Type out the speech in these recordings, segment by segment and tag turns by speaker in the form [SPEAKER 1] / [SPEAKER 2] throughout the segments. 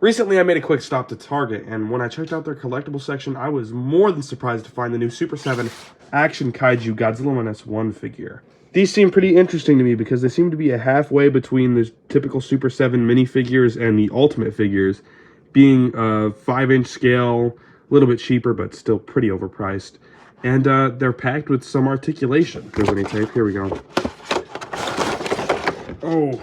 [SPEAKER 1] Recently, I made a quick stop to Target, and when I checked out their collectible section, I was more than surprised to find the new Super 7 Action Kaiju Godzilla -1 figure. These seem pretty interesting to me because they seem to be a halfway between the typical Super 7 minifigures and the Ultimate figures, being a 5-inch scale, a little bit cheaper, but still pretty overpriced. And they're packed with some articulation. Riveting tape, here we go. Oh,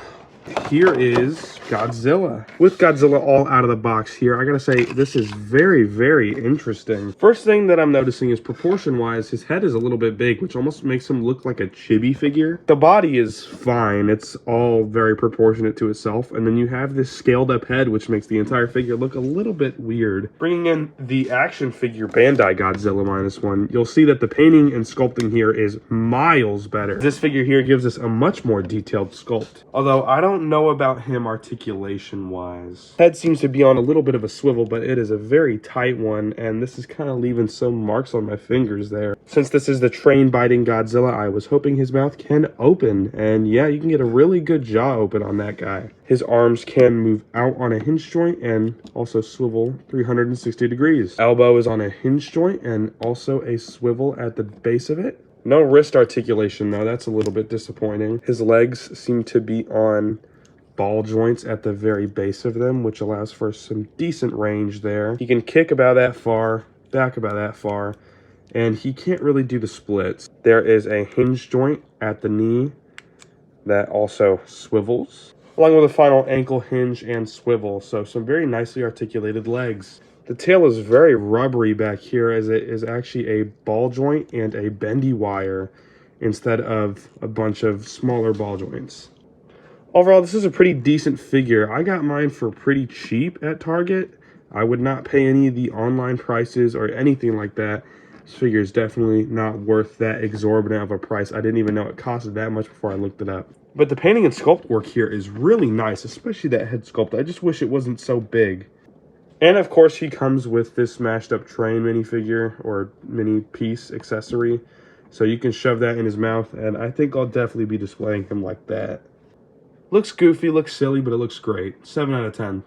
[SPEAKER 1] here is Godzilla. With Godzilla all out of the box here, I gotta say, this is very, very interesting. First thing that I'm noticing is proportion-wise, his head is a little bit big, which almost makes him look like a chibi figure. The body is fine. It's all very proportionate to itself. And then you have this scaled-up head, which makes the entire figure look a little bit weird. Bringing in the action figure Bandai Godzilla -1, you'll see that the painting and sculpting here is miles better. This figure here gives us a much more detailed sculpt. Although I don't know about him articulation-wise. Head seems to be on a little bit of a swivel, but it is a very tight one, and this is kind of leaving some marks on my fingers there. Since this is the train-biting Godzilla, I was hoping his mouth can open, and yeah, you can get a really good jaw open on that guy. His arms can move out on a hinge joint and also swivel 360 degrees. Elbow is on a hinge joint and also a swivel at the base of it. No wrist articulation though, that's a little bit disappointing. His legs seem to be on ball joints at the very base of them, which allows for some decent range there. He can kick about that far, back about that far, and he can't really do the splits. There is a hinge joint at the knee that also swivels, along with a final ankle hinge and swivel, so some very nicely articulated legs. The tail is very rubbery back here, as it is actually a ball joint and a bendy wire instead of a bunch of smaller ball joints. Overall, this is a pretty decent figure. I got mine for pretty cheap at Target. I would not pay any of the online prices or anything like that. This figure is definitely not worth that exorbitant of a price. I didn't even know it costed that much before I looked it up. But the painting and sculpt work here is really nice, especially that head sculpt. I just wish it wasn't so big. And of course, he comes with this smashed up train minifigure or mini piece accessory. So you can shove that in his mouth, and I think I'll definitely be displaying him like that. Looks goofy, looks silly, but it looks great. 7 out of 10.